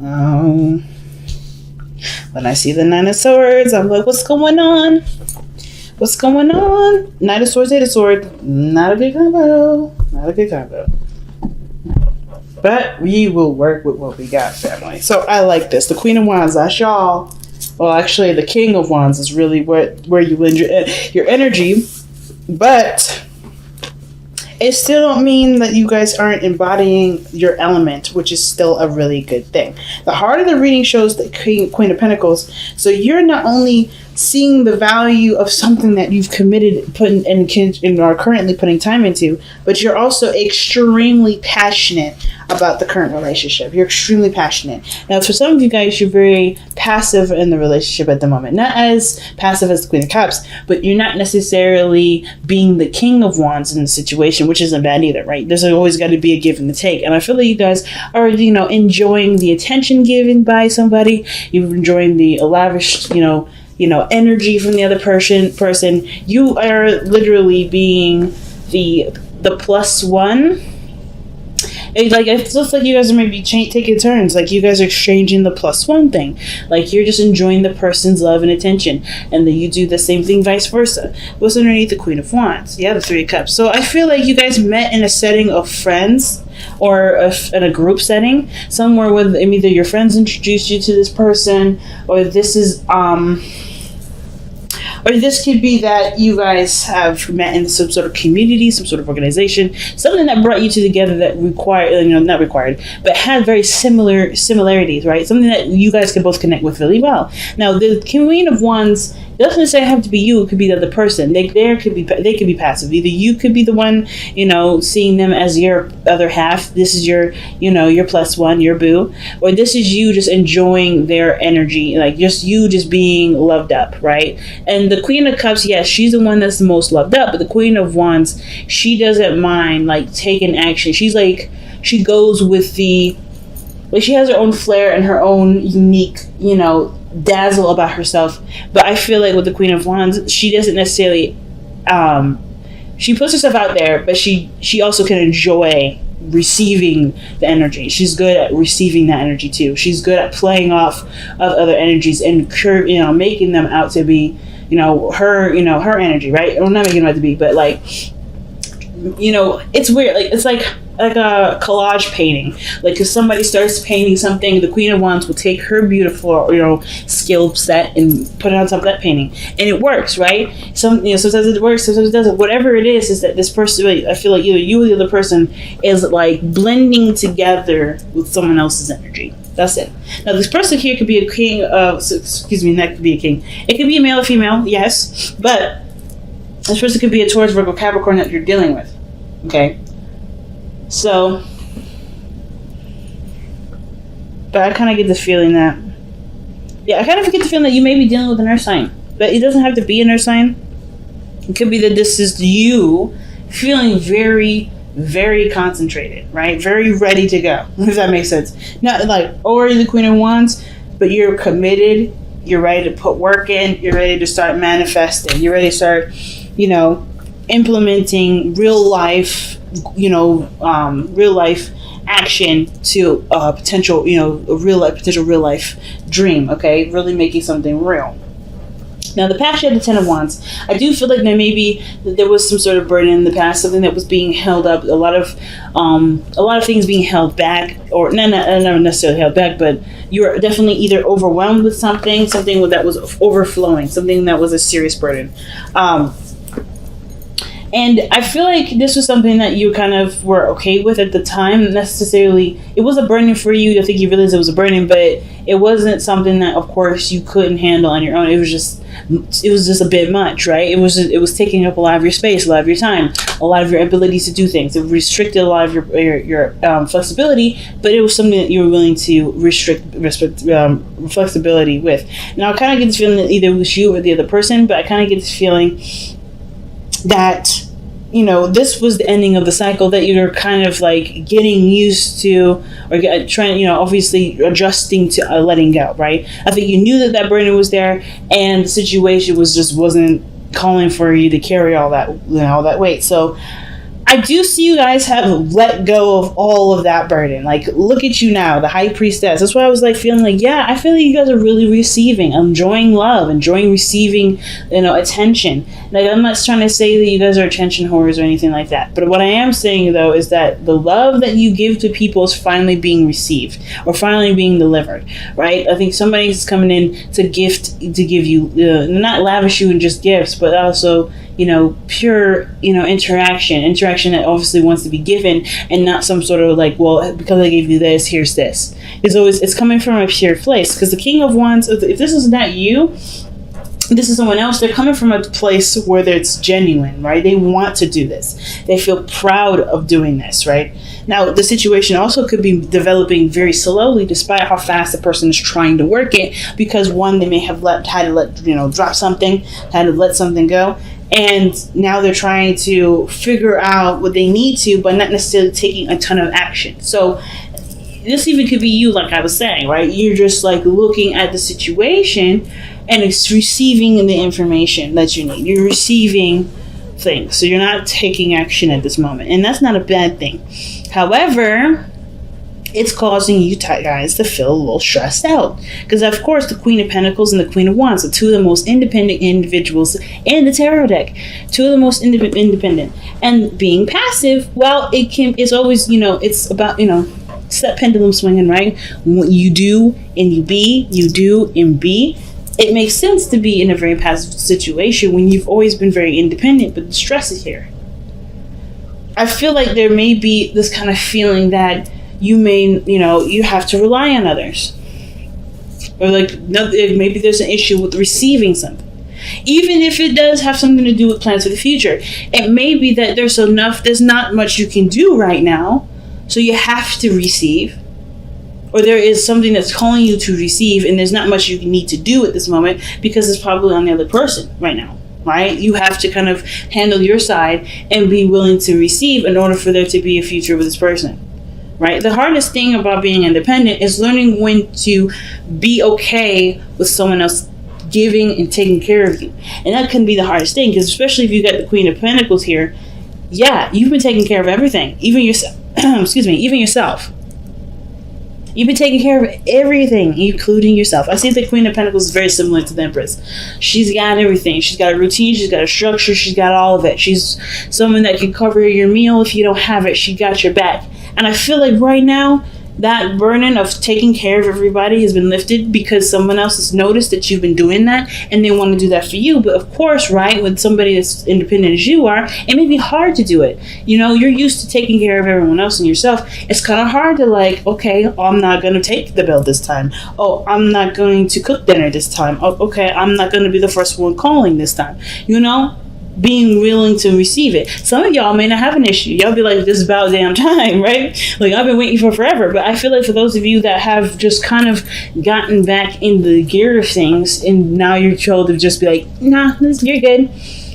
Um, when I see the Nine of Swords, I'm like, what's going on? What's going on? Knight of Swords, Eight of Swords. Not a good combo. Not a good combo. But we will work with what we got, family. So I like this. The Queen of Wands, that's y'all. Well, actually, the King of Wands is really where you lend your energy. But it still don't mean that you guys aren't embodying your element, which is still a really good thing. The heart of the reading shows the Queen of Pentacles. So you're not only seeing the value of something that you've committed, and are currently putting time into, but you're also extremely passionate about the current relationship. You're extremely passionate. Now, for some of you guys, you're very passive in the relationship at the moment. Not as passive as the Queen of Cups, but you're not necessarily being the King of Wands in the situation, which isn't bad either, right? There's always got to be a give and a take. And I feel like you guys are, enjoying the attention given by somebody. You're enjoying the lavish, energy from the other person. You are literally being the plus one. It's just like you guys are maybe taking turns. Like you guys are exchanging the plus one thing. Like you're just enjoying the person's love and attention. And then you do the same thing vice versa. What's underneath the Queen of Wands? Yeah, the Three of Cups. So I feel like you guys met in a setting of friends, or in a group setting. Somewhere where either your friends introduced you to this person, or this is or this could be that you guys have met in some sort of community, some sort of organization, something that brought you two together that not required, but had very similarities, right? Something that you guys can both connect with really well. Now, the Queen of Wands doesn't necessarily have to be you. It could be the other person. They could be passive. Either you could be the one, seeing them as your other half. This is your plus one, your boo, or this is you just enjoying their energy, like just being loved up, right? And the Queen of Cups, yes, she's the one that's the most loved up, but the Queen of Wands, she doesn't mind taking action. She's she goes with she has her own flair and her own unique, dazzle about herself. But I feel like with the Queen of Wands, she doesn't necessarily she puts herself out there, but she also can enjoy receiving the energy. She's good at receiving that energy too. She's good at playing off of other energies and making them out to be her energy, right? Well, not making them out to be, but it's weird. It's like a collage painting. Because somebody starts painting something, the Queen of Wands will take her beautiful, skill set and put it on top of that painting, and it works, right? Sometimes it works, sometimes it doesn't. Whatever it is that this person, I feel like either you or the other person is blending together with someone else's energy. That's it. Now, this person here could be a king. That could be a king. It could be a male or female, yes, but this person could be a Taurus, Virgo, Capricorn that you're dealing with. Okay. So, but I kind of get the feeling that, I kind of get the feeling that you may be dealing with an earth sign, but it doesn't have to be an earth sign. It could be that this is you feeling very, very concentrated, right? Very ready to go, if that makes sense. Not already the Queen of Wands, but you're committed. You're ready to put work in. You're ready to start manifesting. You're ready to start, implementing real life action to a potential, potential real life dream. Okay, really making something real. Now, the past, you had the Ten of Wands. I do feel like there was some sort of burden in the past, something that was being held up, a lot of things being held back, or not necessarily held back, but you were definitely either overwhelmed with something that was overflowing, something that was a serious burden. And I feel like this was something that you kind of were okay with at the time. Necessarily, it was a burden for you. I think you realized it was a burden, but it wasn't something that, of course, you couldn't handle on your own. It was just a bit much, right? It was taking up a lot of your space, a lot of your time, a lot of your abilities to do things. It restricted a lot of your flexibility, but it was something that you were willing to restrict flexibility with. Now, I kind of get this feeling that either it was you or the other person, but I kind of get this feeling that this was the ending of the cycle that you're kind of getting used to, or trying, obviously adjusting to letting go, right? I think you knew that burden was there, and the situation wasn't calling for you to carry all that weight. So I do see you guys have let go of all of that burden. Like, look at you now, the high priestess. That's why I was like feeling like, yeah, I feel like you guys are really receiving, enjoying love, enjoying receiving, attention. Like, I'm not trying to say that you guys are attention whores or anything like that. But what I am saying though is that the love that you give to people is finally being received or finally being delivered, right? I think somebody's coming in to give you, not lavish you in just gifts, but also, pure, interaction that obviously wants to be given, and not some sort of like, well, because I gave you this, here's this. It's coming from a pure place, because the King of Wands, if this is not you, this is someone else, they're coming from a place where it's genuine, right? They want to do this. They feel proud of doing this, right? Now, the situation also could be developing very slowly, despite how fast the person is trying to work it, because one, they may have had to let drop something, had to let something go, and now they're trying to figure out what they need to, but not necessarily taking a ton of action. So this even could be you, like I was saying, right? You're just like looking at the situation and it's receiving the information that you need. You're receiving things. So you're not taking action at this moment. And that's not a bad thing. However, it's causing you guys to feel a little stressed out. Because, of course, the Queen of Pentacles and the Queen of Wands are two of the most independent individuals in the tarot deck. Two of the most independent. And being passive, well, it's always, it's about, it's that pendulum swinging, right? What you do and you be, you do and be. It makes sense to be in a very passive situation when you've always been very independent, but the stress is here. I feel like there may be this kind of feeling that you may, you have to rely on others. Or like, maybe there's an issue with receiving something. Even if it does have something to do with plans for the future. It may be that there's not much you can do right now, so you have to receive. Or there is something that's calling you to receive, and there's not much you need to do at this moment because it's probably on the other person right now, right? You have to kind of handle your side and be willing to receive in order for there to be a future with this person, right? The hardest thing about being independent is learning when to be okay with someone else giving and taking care of you. And that can be the hardest thing, because especially if you got the Queen of Pentacles here, yeah, you've been taking care of everything, even yourself. Even yourself. You've been taking care of everything, including yourself. I see the Queen of Pentacles is very similar to the Empress. She's got everything. She's got a routine. She's got a structure. She's got all of it. She's someone that can cover your meal if you don't have it. She got your back. And I feel like right now, that burden of taking care of everybody has been lifted because someone else has noticed that you've been doing that and they want to do that for you. But of course, right, with somebody as independent as you are, it may be hard to do it. You're used to taking care of everyone else and yourself. It's kind of hard to okay, I'm not going to take the bill this time. Oh, I'm not going to cook dinner this time. Oh, okay, I'm not going to be the first one calling this time. Being willing to receive it. Some of y'all may not have an issue. Y'all be like, this is about damn time, right? Like, I've been waiting for forever. But I feel like for those of you that have just kind of gotten back in the gear of things, and now you're told to just be like, nah, you're good.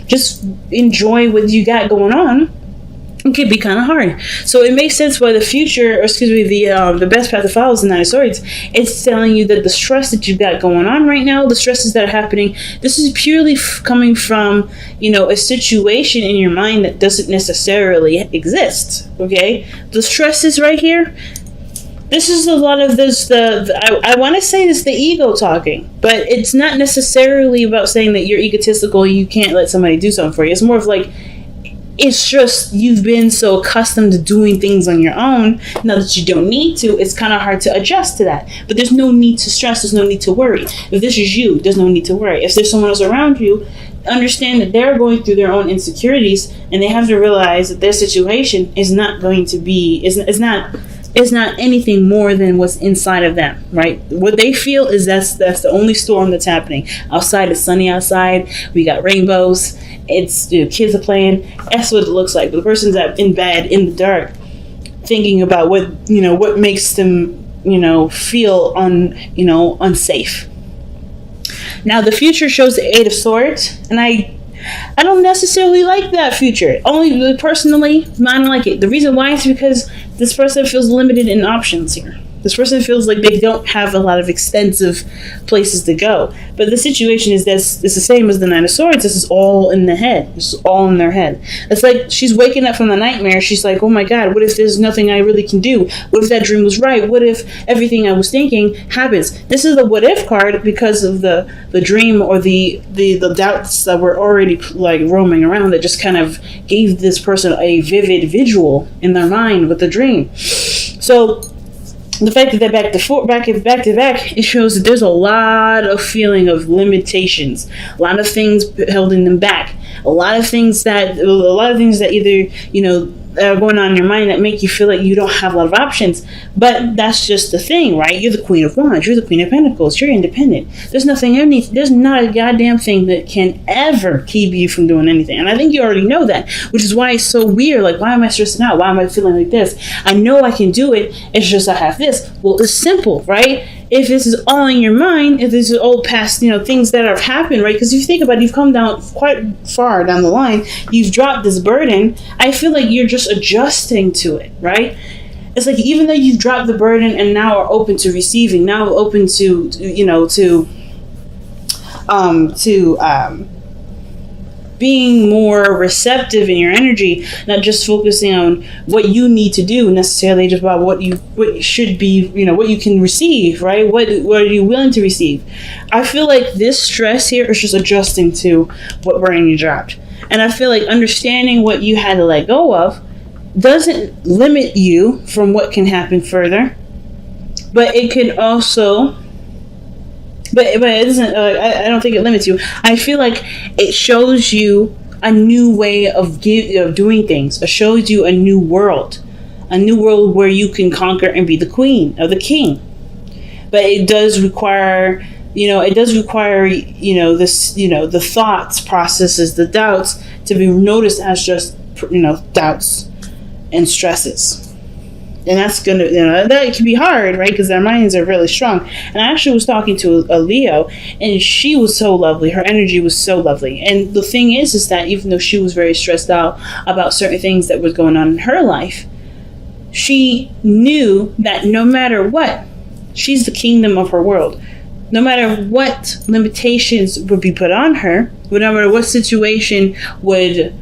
Just enjoy what you got going on. It could be kind of hard. So it makes sense why the best path to follow is the Nine of Swords. It's telling you that the stress that you've got going on right now, the stresses that are happening, this is purely coming from, a situation in your mind that doesn't necessarily exist. Okay? The stress is right here. This is a lot of this, I want to say this, the ego talking, but it's not necessarily about saying that you're egotistical, you can't let somebody do something for you. It's more of like, it's just you've been so accustomed to doing things on your own. Now that you don't need to, it's kind of hard to adjust to that. But there's no need to stress. There's no need to worry. If this is you, there's no need to worry. If there's someone else around you, understand that they're going through their own insecurities, and they have to realize that their situation is not going to be, is not anything more than what's inside of them, right? What they feel is that's the only storm that's happening. Outside, it's sunny outside. We got rainbows. It's kids are playing. That's what it looks like. But the person's in bed in the dark, thinking about what makes them feel unsafe. Now the future shows the Eight of Swords, and I don't necessarily like that future. Only personally, I don't like it. The reason why is because this person feels limited in options here. This person feels like they don't have a lot of extensive places to go. But the situation is this, it's the same as the Nine of Swords. This is all in the head. This is all in their head. It's like she's waking up from the nightmare. She's like, oh my God, what if there's nothing I really can do? What if that dream was right? What if everything I was thinking happens? This is the what if card because of the dream or the doubts that were already like roaming around that just kind of gave this person a vivid visual in their mind with the dream. So the fact that they're back to back, it shows that there's a lot of feeling of limitations, a lot of things holding them back, a lot of things that either, you know, are going on in your mind that make you feel like you don't have a lot of options. But that's just the thing, right? You're the Queen of Wands. You're the Queen of Pentacles. You're independent. There's not a goddamn thing that can ever keep you from doing anything. And I think you already know that, which is why it's so weird. Like, why am I stressing out? Why am I feeling like this? I know I can do it. It's just I have this. Well, it's simple, right? If this is all in your mind, if this is all past, you know, things that have happened, right? Because if you think about it, you've come down quite far down the line. You've dropped this burden. I feel like you're just adjusting to it, right? It's like even though you've dropped the burden and now are open to receiving, now open to being more receptive in your energy, not just focusing on what you need to do necessarily, just about what should be, you know, what you can receive, right? What are you willing to receive? I feel like this stress here is just adjusting to what burden you dropped. And I feel like understanding what you had to let go of doesn't limit you from what can happen further, but it can also but it doesn't. I don't think it limits you. I feel like it shows you a new way of doing things. It shows you a new world where you can conquer and be the queen or the king. But it does require, this, the thoughts, processes, the doubts to be noticed as just, doubts and stresses. And that's going to, that can be hard, right? Because their minds are really strong. And I actually was talking to a Leo, and she was so lovely. Her energy was so lovely. And the thing is that even though she was very stressed out about certain things that was going on in her life, she knew that no matter what, she's the kingdom of her world. No matter what limitations would be put on her, no matter what situation would,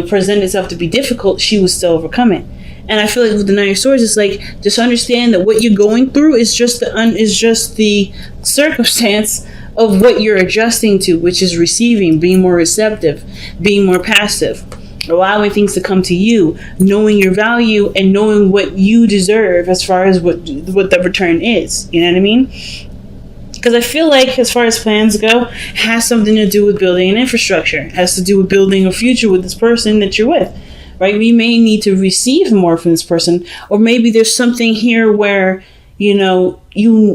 present itself to be difficult, she would still overcome it. And I feel like with the Nine of Swords, it's like, just understand that what you're going through is just the circumstance of what you're adjusting to, which is receiving, being more receptive, being more passive, allowing things to come to you, knowing your value and knowing what you deserve as far as what the return is. You know what I mean? Because I feel like, as far as plans go, it has something to do with building an infrastructure. It has to do with building a future with this person that you're with. Right? We may need to receive more from this person, or maybe there's something here where, you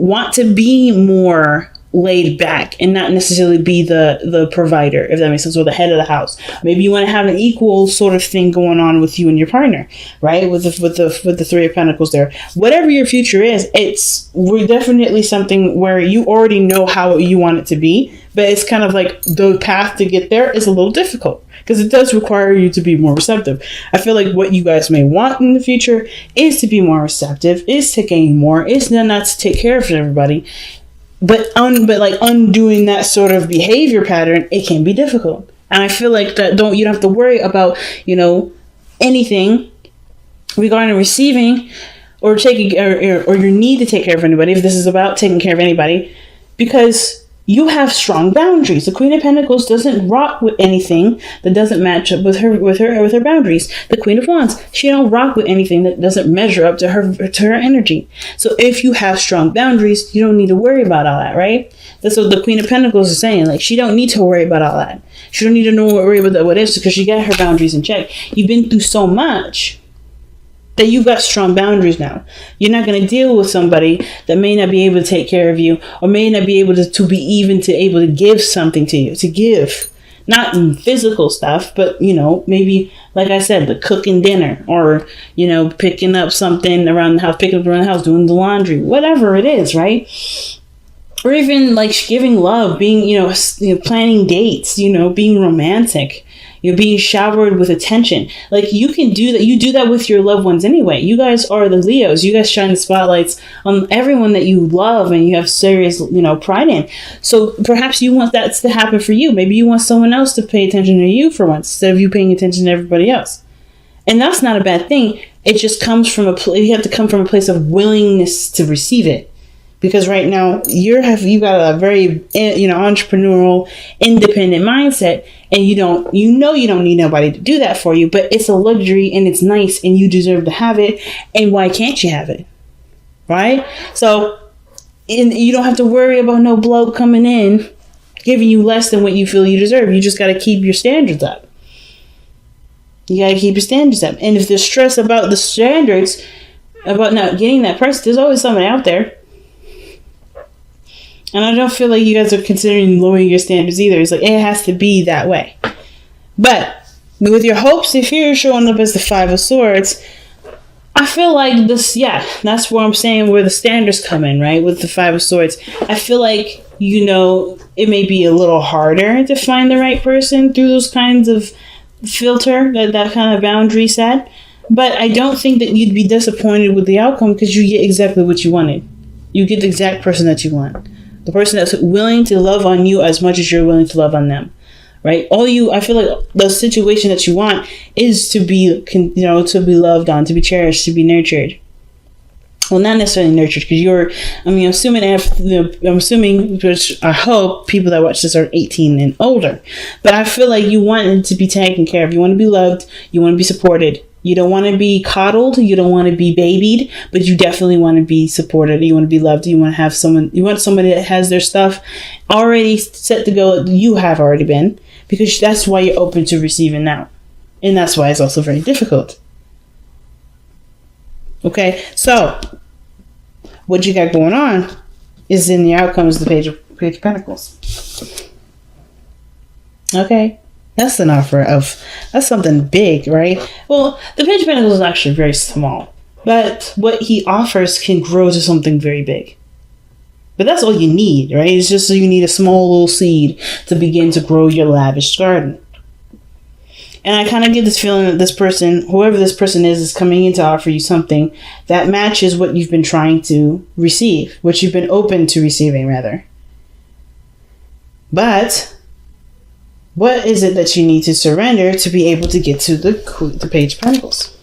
want to be more laid back and not necessarily be the provider, if that makes sense, or the head of the house. Maybe you want to have an equal sort of thing going on with you and your partner, right? With the Three of Pentacles there. Whatever your future is, we're definitely something where you already know how you want it to be, but it's kind of like the path to get there is a little difficult. Because it does require you to be more receptive. I feel like what you guys may want in the future is to be more receptive, is to gain more, is not to take care of everybody. But undoing that sort of behavior pattern, it can be difficult. And I feel like that you don't have to worry about, anything regarding receiving or taking or your need to take care of anybody, if this is about taking care of anybody, because you have strong boundaries. The Queen of Pentacles doesn't rock with anything that doesn't match up with her boundaries. The Queen of Wands, she don't rock with anything that doesn't measure up to her energy. So if you have strong boundaries, you don't need to worry about all that, right? That's what the Queen of Pentacles is saying. Like, she don't need to worry about all that. She don't need to worry about what is, because she got her boundaries in check. You've been through so much that you've got strong boundaries now. You're not going to deal with somebody that may not be able to take care of you, or may not be able to able to give something to you, to give. Not physical stuff, but, maybe, like I said, the cooking dinner, or, picking up something around the house, doing the laundry, whatever it is, right? Or even like giving love, being, planning dates, being romantic. You're being showered with attention. Like, you can do that. You do that with your loved ones anyway. You guys are the Leos. You guys shine the spotlights on everyone that you love and you have serious, pride in. So perhaps you want that to happen for you. Maybe you want someone else to pay attention to you for once instead of you paying attention to everybody else. And that's not a bad thing. It just comes from you have to come from a place of willingness to receive it. Because right now you got a very entrepreneurial, independent mindset, and you don't need nobody to do that for you. But it's a luxury and it's nice, and you deserve to have it. And why can't you have it, right? So, you don't have to worry about no bloke coming in giving you less than what you feel you deserve. You just got to keep your standards up. You got to keep your standards up. And if there's stress about the standards, about not getting that person, there's always somebody out there. And I don't feel like you guys are considering lowering your standards either. It's like, it has to be that way. But with your hopes, if you're showing up as the Five of Swords, I feel like this, that's where I'm saying where the standards come in, right? With the Five of Swords. I feel like, it may be a little harder to find the right person through those kinds of filter, that kind of boundary set. But I don't think that you'd be disappointed with the outcome because you get exactly what you wanted. You get the exact person that you want. The person that's willing to love on you as much as you're willing to love on them, right? I feel like the situation that you want is to be, to be loved on, to be cherished, to be nurtured. Well, not necessarily nurtured, because I'm assuming, which I hope people that watch this are 18 and older. But I feel like you want it to be taken care of. You want to be loved. You want to be supported. You don't want to be coddled. You don't want to be babied, but you definitely want to be supported. You want to be loved. You want to have you want somebody that has their stuff already set to go. You have already been, because that's why you're open to receiving now. And that's why it's also very difficult. Okay. So what you got going on is in the outcome is the Page of Pentacles. Okay. That's that's something big, right? Well, the Page of Pentacles is actually very small, but what he offers can grow to something very big. But that's all you need, right? It's just so you need a small little seed to begin to grow your lavish garden. And I kind of get this feeling that this person, whoever this person is coming in to offer you something that matches what you've been trying to receive, what you've been open to receiving, rather. But what is it that you need to surrender to be able to get to the Page of Pentacles?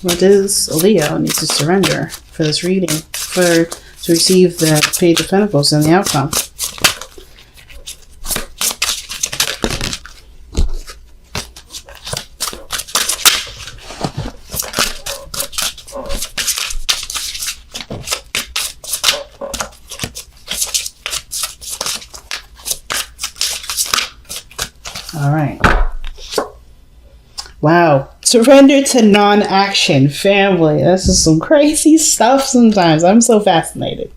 What does Leo need to surrender for this reading, to receive the Page of Pentacles and the outcome? All right. Wow. Surrender to non-action, family. This is some crazy stuff sometimes. I'm so fascinated.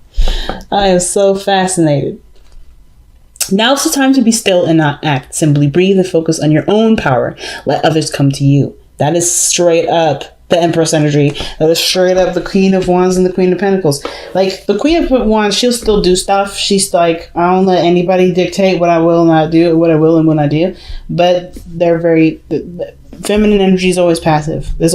I am so fascinated. Now's the time to be still and not act. Simply breathe and focus on your own power. Let others come to you. That is straight up the Empress energy. That is straight up the Queen of Wands and the Queen of Pentacles. Like, the Queen of Wands, she'll still do stuff. She's like, I don't let anybody dictate what I will not do, what I will and what I do. But they're very... feminine energy is always passive. There's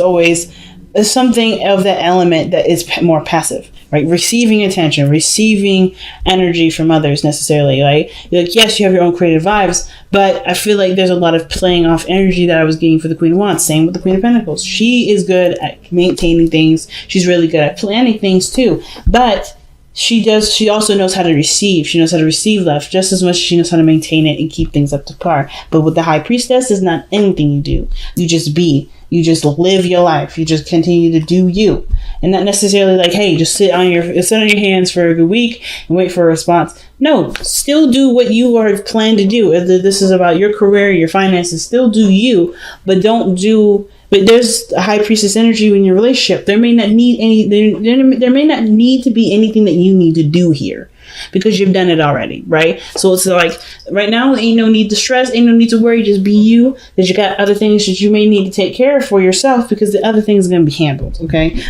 something of that element that is more passive, right? Receiving attention, receiving energy from others necessarily. Right? You're like, yes, you have your own creative vibes, but I feel like there's a lot of playing off energy that I was getting for the Queen of Wands. Same with the Queen of Pentacles. She is good at maintaining things. She's really good at planning things too. But she also knows how to receive. She knows how to receive love just as much as she knows how to maintain it and keep things up to par. But with the High Priestess, it's not anything you do. You just be. You just live your life. You just continue to do you. And not necessarily like, hey, just sit on your hands for a good week and wait for a response. No, still do what you are planned to do. Whether this is about your career, your finances, still do you, but don't do But there's a high priestess energy in your relationship. There may not need there may not need to be anything that you need to do here, because you've done it already, right? So it's like right now, ain't no need to stress, ain't no need to worry. Just be you, because you got other things that you may need to take care of for yourself, because the other things are going to be handled. Okay.